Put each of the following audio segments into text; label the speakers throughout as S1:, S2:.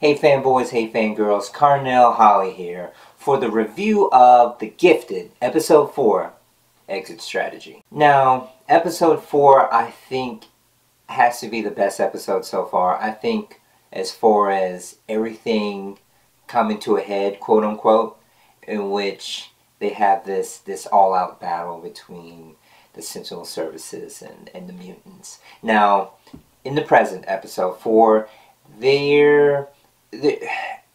S1: Hey fanboys, hey fangirls, Carnell Holly here for the review of The Gifted, Episode 4, Exit Strategy. Now, Episode 4 I think has to be the best episode so far. I think as far as everything coming to a head, quote unquote, in which they have this all-out battle between the Sentinel Services and the mutants. Now, in the present, Episode 4,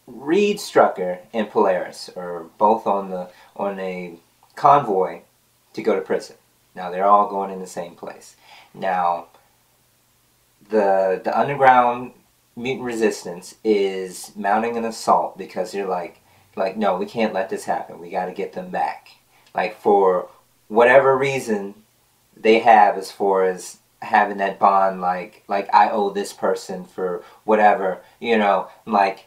S1: Reed Strucker and Polaris are both on a convoy to go to prison. Now they're all going in the same place. Now the underground mutant resistance is mounting an assault because they're like no, we can't let this happen. We got to get them back. Like for whatever reason they have as far as having that bond, like I owe this person for whatever, you know, like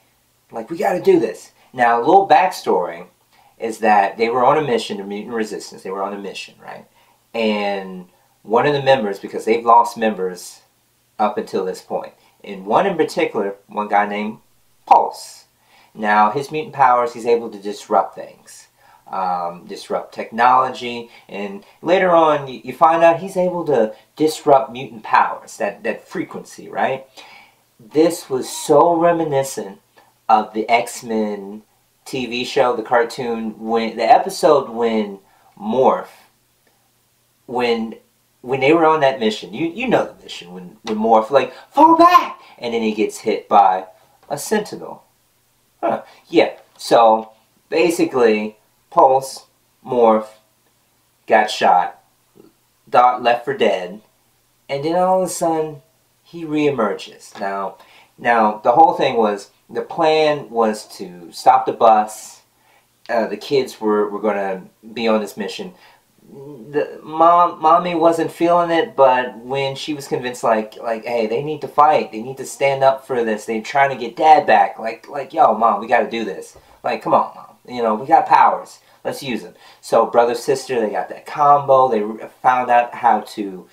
S1: we got to do this. Now, a little backstory is that they were on a mission, the Mutant Resistance. They were on a mission, right? And one of the members, because they've lost members up until this point, and one in particular, one guy named Pulse. Now, his mutant powers, he's able to disrupt things. Disrupt technology, and later on you find out he's able to disrupt mutant powers, that frequency, right? This was so reminiscent of the X-Men TV show, the cartoon, when the episode when Morph, when they were on that mission, you know the mission, when Morph like, fall back, and then he gets hit by a Sentinel. Yeah, so basically Pulse, Morph, got shot, Dot left for dead, and then all of a sudden, he reemerges. Now the whole thing was, the plan was to stop the bus. The kids were going to be on this mission. Mommy wasn't feeling it, but when she was convinced, like, hey, they need to fight. They need to stand up for this. They're trying to get Dad back. Like, yo, Mom, we got to do this. Like, come on, Mom. You know, we got powers. Let's use them. So, brother, sister, they got that combo. They found out how to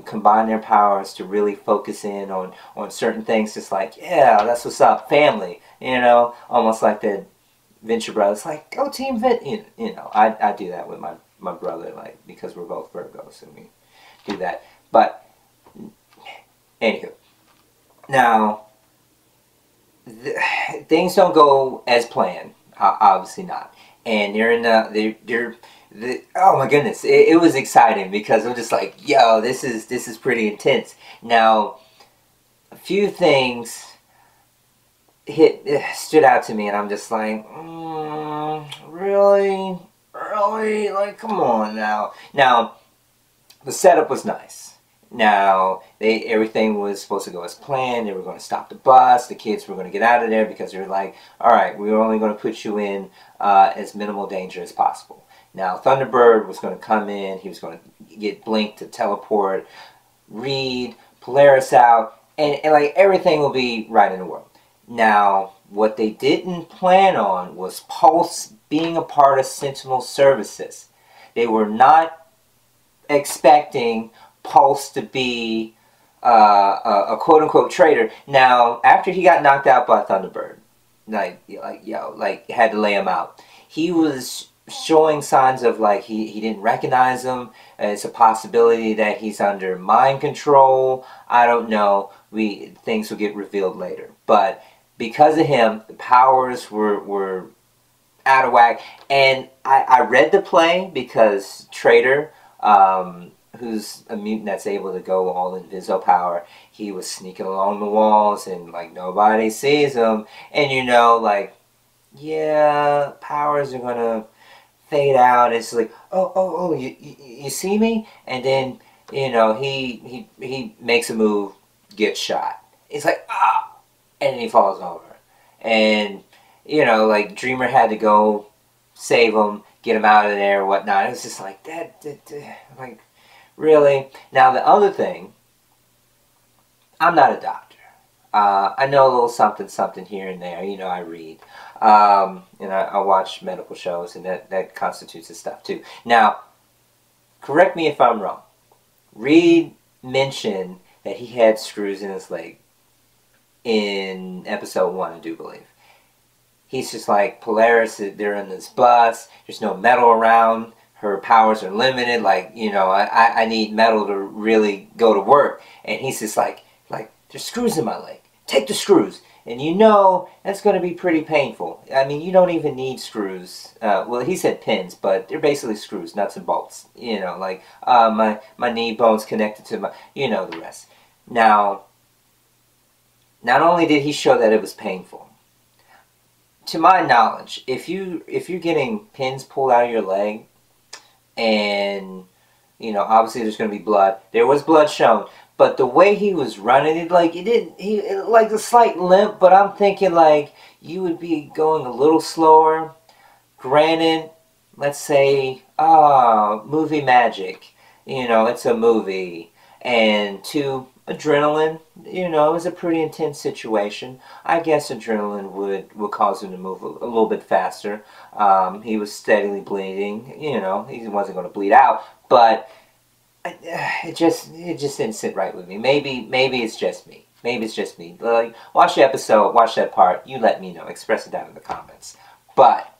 S1: combine their powers to really focus in on certain things. Just like, yeah, that's what's up. Family. You know, almost like the Venture Brothers. Like, go Team Vent. You know, I do that with my brother, like, because we're both Virgos and we do that. But, anywho. Now, things don't go as planned. Obviously not. And they're in oh my goodness, it was exciting because I'm just like, yo, this is pretty intense. Now, a few things stood out to me, and I'm just like, really, like, come on now. Now, the setup was nice. Now, everything was supposed to go as planned. They were going to stop the bus. The kids were going to get out of there because they were like, all right, we're only going to put you in as minimal danger as possible. Now, Thunderbird was going to come in. He was going to get Blink to teleport Reed, Polaris out, and like everything will be right in the world. Now, what they didn't plan on was Pulse being a part of Sentinel Services. They were not expecting Pulse to be a quote-unquote traitor. Now, after he got knocked out by Thunderbird, like had to lay him out, he was showing signs of, like, he didn't recognize him. It's a possibility that he's under mind control. I don't know. Things will get revealed later. But because of him, the powers were out of whack. And I read the play because Trader, who's a mutant that's able to go all inviso power, he was sneaking along the walls and like nobody sees him, and you know, like, yeah, powers are gonna fade out. It's like, oh, you see me, and then, you know, he makes a move, gets shot. It's like, ah, and then he falls over, and you know, like, Dreamer had to go save him, get him out of there, or whatnot. It was just like that, like. Really? Now, the other thing, I'm not a doctor. I know a little something here and there. You know, I read. And I watch medical shows, and that constitutes the stuff, too. Now, correct me if I'm wrong. Reed mentioned that he had screws in his leg. in episode 1, I do believe. He's just like, Polaris, they're in this bus, there's no metal around, her powers are limited, like, you know, I need metal to really go to work. And he's just like, there's screws in my leg, take the screws. And you know, that's going to be pretty painful. I mean, you don't even need screws. Well, he said pins, but they're basically screws, nuts and bolts. You know, like, my knee bone's connected to my, you know the rest. Now, not only did he show that it was painful, to my knowledge, if you're getting pins pulled out of your leg, and you know, obviously there's going to be blood. There was blood shown, but the way he was running, it like a slight limp. But I'm thinking like you would be going a little slower. Granted, let's say movie magic. You know, it's a movie, and to adrenaline, you know, it was a pretty intense situation. I guess adrenaline would cause him to move a little bit faster. He was steadily bleeding. You know, he wasn't going to bleed out, but it just didn't sit right with me. Maybe it's just me. Maybe it's just me. Like, watch the episode, watch that part. You let me know. Express it down in the comments. But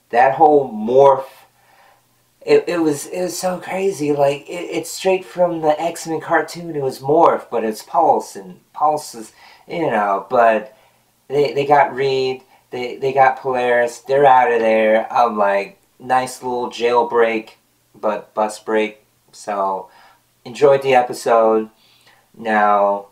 S1: that whole morph. It was so crazy. Like, it's straight from the X-Men cartoon. It was Morph, but it's Pulse, and Pulse is, you know, but they got Reed, they got Polaris, they're out of there. I'm like, nice little jailbreak, but bus break. So, enjoyed the episode. Now,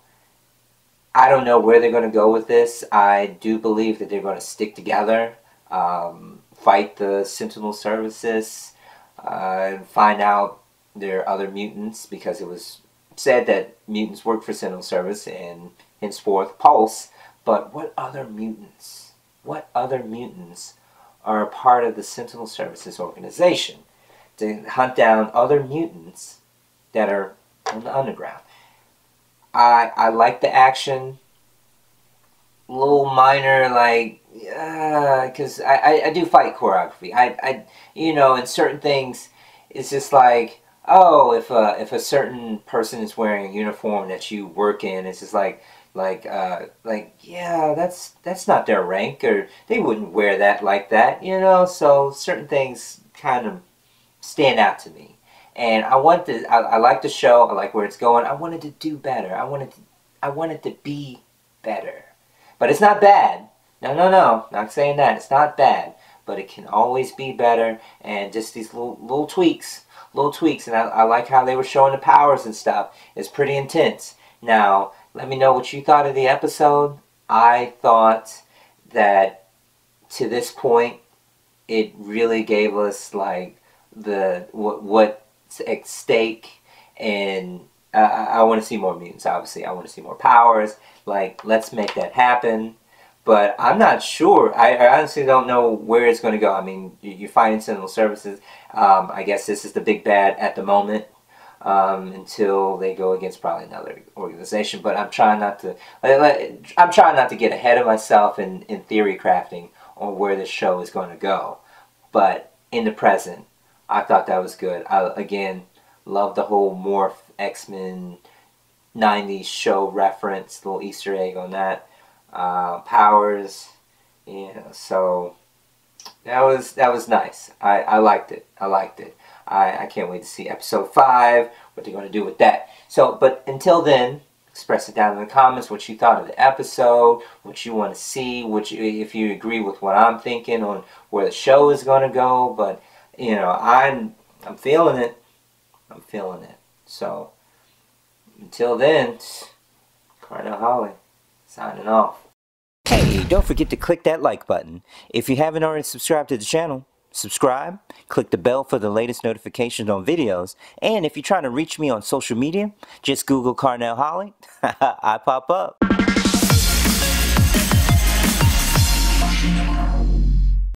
S1: I don't know where they're going to go with this. I do believe that they're going to stick together, fight the Sentinel Services, and find out there are other mutants, because it was said that mutants work for Sentinel Service and henceforth Pulse. But what other mutants? What other mutants are a part of the Sentinel Services organization to hunt down other mutants that are in the underground? I like the action. Little minor, like, because I do fight choreography. I you know, in certain things, it's just like, oh, if a certain person is wearing a uniform that you work in, it's just like yeah, that's not their rank, or they wouldn't wear that like that, you know. So certain things kind of stand out to me, and I like the show. I like where it's going. I wanted to do better. I wanted to be better. But it's not bad. No, not saying that. It's not bad. But it can always be better. And just these little tweaks. And I like how they were showing the powers and stuff. It's pretty intense. Now, let me know what you thought of the episode. I thought that to this point, it really gave us like what's at stake. And I want to see more mutants, obviously. I want to see more powers. Like, let's make that happen. But I'm not sure. I honestly don't know where it's going to go. I mean, you're fighting Sentinel Services. I guess this is the big bad at the moment, until they go against probably another organization. But I'm trying not to. I'm trying not to get ahead of myself in theory crafting on where this show is going to go. But in the present, I thought that was good. Again, love the whole Morph X-Men 90s show reference, little Easter egg on that. Powers, yeah, so that was nice. I liked it. I can't wait to see episode 5, what they're going to do with that. So, but until then, express it down in the comments what you thought of the episode, what you want to see, if you agree with what I'm thinking on where the show is going to go. But, you know, I'm feeling it. I'm feeling it. So, until then, Carnell Holly, signing off. Hey, don't forget to click that like button. If you haven't already subscribed to the channel, subscribe, click the bell for the latest notifications on videos, and if you're trying to reach me on social media, just Google Carnell Holly. I pop up.